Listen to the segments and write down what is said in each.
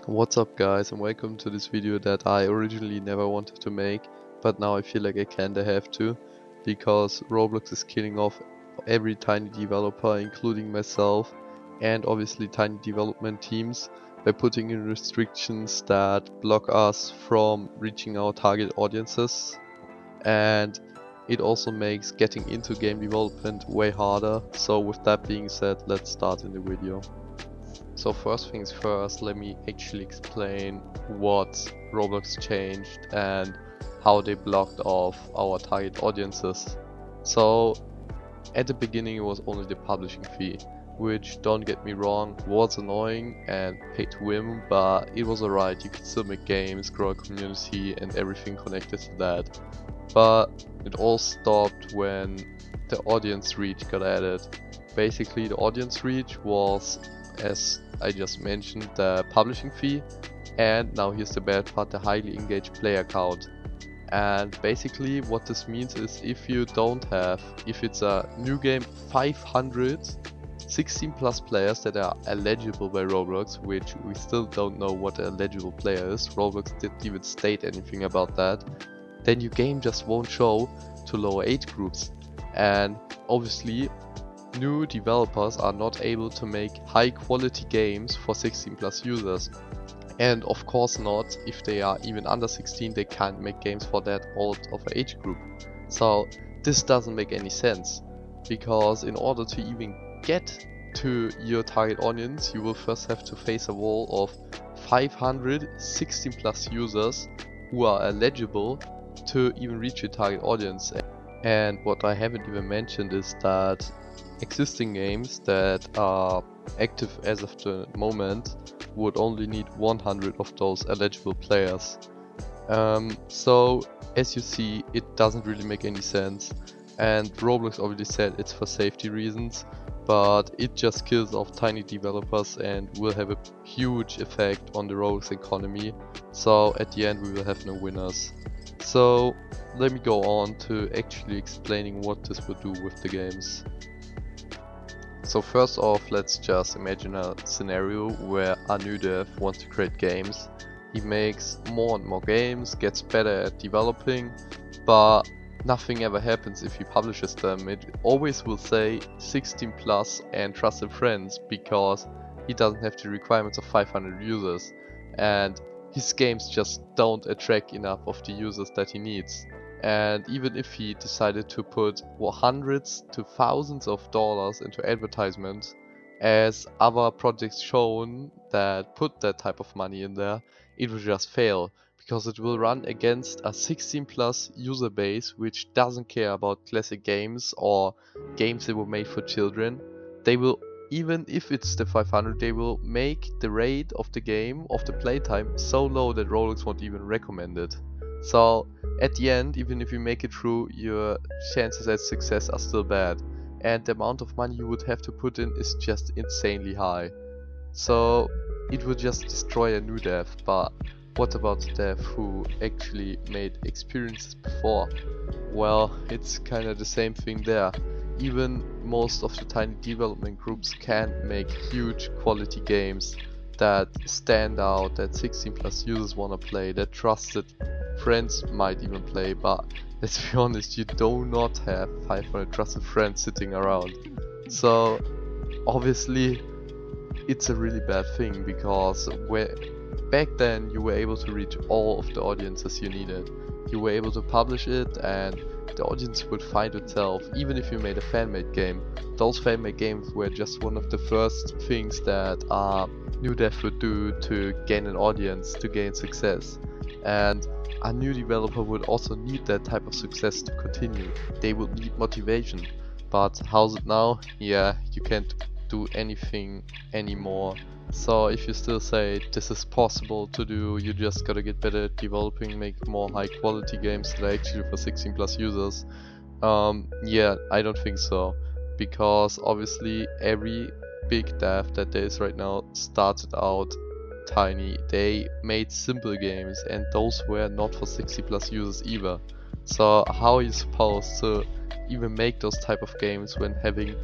What's up guys, and welcome to this video that I originally never wanted to make, but now I feel like I kinda have to, because Roblox is killing off every tiny developer, including myself, and obviously tiny development teams, by putting in restrictions that block us from reaching our target audiences, and it also makes getting into game development way harder. So with that being said, let's start in the video. So first things first, let me actually explain what Roblox changed and how they blocked off our target audiences. So at the beginning it was only the publishing fee, which, don't get me wrong, was annoying and pay to win, but it was alright. You could still make games, grow a community and everything connected to that. But it all stopped when the audience reach got added. Basically the audience reach was, as I just mentioned, the publishing fee, and now here's the bad part, the highly engaged player count. And basically what this means is, if it's a new game, 516 plus players that are eligible by Roblox, which we still don't know what an eligible player is. Roblox didn't even state anything about that. Then your game just won't show to lower age groups. And obviously new developers are not able to make high quality games for 16 plus users. And of course not, if they are even under 16, they can't make games for that old of an age group. So this doesn't make any sense, because in order to even get to your target audience, you will first have to face a wall of 516 plus users who are eligible to even reach your target audience. And what I haven't even mentioned is that existing games that are active as of the moment would only need 100 of those eligible players. So as you see, it doesn't really make any sense, and Roblox already said it's for safety reasons, but it just kills off tiny developers and will have a huge effect on the Roblox economy. So at the end we will have no winners. So let me go on to actually explaining what this would do with the games. So first off, let's just imagine a scenario where a new dev wants to create games. He makes more and more games, gets better at developing, but nothing ever happens if he publishes them. It always will say 16 plus and trusted friends, because he doesn't have the requirements of 500 users, and his games just don't attract enough of the users that he needs. And even if he decided to put hundreds to thousands of dollars into advertisements, as other projects shown that put that type of money in there, it will just fail, because it will run against a 16 plus user base which doesn't care about classic games or games that were made for children. They will, even if it's the 500, they will make the rate of the game, of the playtime, so low that Roblox won't even recommend it. So at the end, even if you make it through, your chances at success are still bad, and the amount of money you would have to put in is just insanely high. So it would just destroy a new dev. But what about the dev who actually made experiences before? Well, it's kinda the same thing there. Even most of the tiny development groups can't make huge quality games that stand out, that 16 plus users wanna play, that trusted friends might even play. But let's be honest, you do not have 500 trusted friends sitting around. So obviously it's a really bad thing, because back then you were able to reach all of the audiences you needed. You were able to publish it and the audience would find itself. Even if you made a fan-made game, those fan-made games were just one of the first things that new dev would do to gain an audience, to gain success. And a new developer would also need that type of success to continue. They would need motivation. But how's it now? Yeah, you can't do anything anymore. So if you still say this is possible to do, you just gotta get better at developing, make more high quality games that are actually for 16 plus users. Yeah, I don't think so. Because obviously every big dev that there is right now started out tiny. They made simple games, and those were not for 60 plus users either. So how are you supposed to even make those type of games when having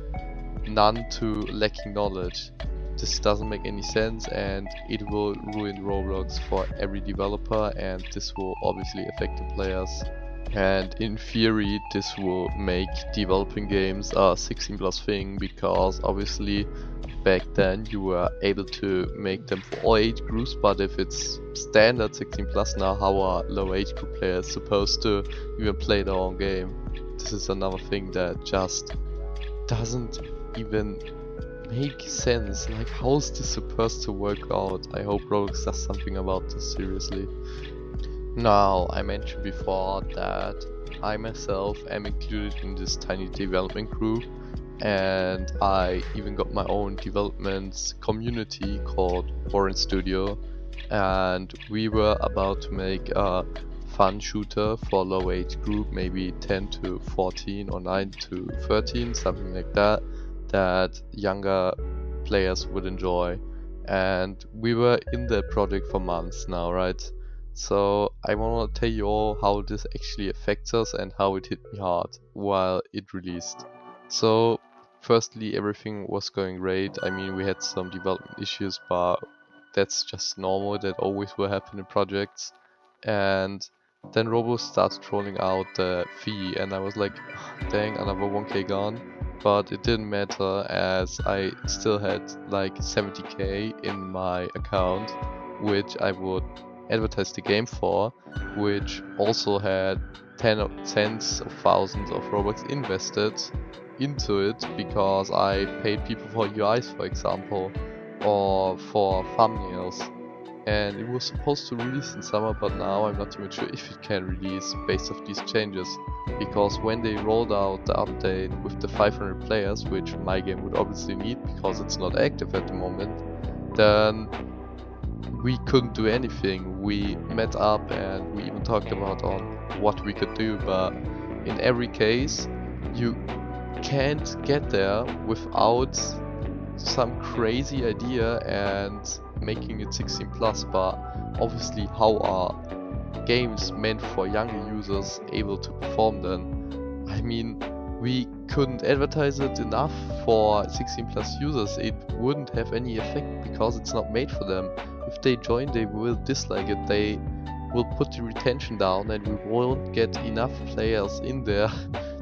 none to lacking knowledge? this doesn't make any sense, and it will ruin Roblox for every developer, and this will obviously affect the players. And in theory, this will make developing games a 16 plus thing, because obviously back then you were able to make them for all age groups, but if it's standard 16 plus now, how are low age group players supposed to even play their own game? This is another thing that just doesn't even make sense. Like, how is this supposed to work out? I hope Roblox does something about this seriously. Now, I mentioned before that I myself am included in this tiny development group, and I even got my own development community called Voryn Studio, and we were about to make a fun shooter for low age group, maybe 10 to 14 or 9 to 13, something like that, that younger players would enjoy. And we were in that project for months now, right? So I want to tell you all how this actually affects us and how it hit me hard while it released. So firstly, everything was going great. I mean, we had some development issues, but that's just normal, that always will happen in projects. And then Roblox starts trolling out the fee, and I was like, dang, another 1k gone. But it didn't matter, as I still had like 70k in my account, which I would advertise the game for, which also had tens of thousands of Robux invested into it, because I paid people for UIs, for example, or for thumbnails. And it was supposed to release in summer, but now I'm not even sure if it can release based off these changes, because when they rolled out the update with the 500 players, which my game would obviously need because it's not active at the moment, then we couldn't do anything. We met up and we even talked about on what we could do, but in every case you can't get there without some crazy idea and making it 16 plus. But obviously, how are games meant for younger users able to perform then? I mean, we couldn't advertise it enough for 16 plus users. It wouldn't have any effect because it's not made for them. If they join, they will dislike it, they will put the retention down, and we won't get enough players in there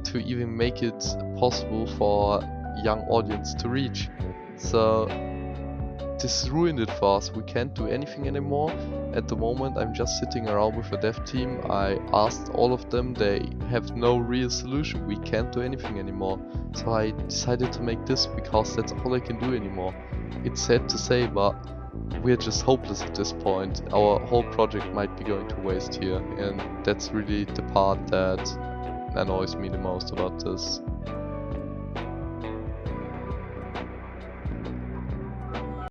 to even make it possible for young audience to reach. So this ruined it for us. We can't do anything anymore. At the moment, I'm just sitting around with a dev team. I asked all of them, they have no real solution. We can't do anything anymore. So I decided to make this because that's all I can do anymore. It's sad to say, but we're just hopeless at this point. Our whole project might be going to waste here, and that's really the part that annoys me the most about this.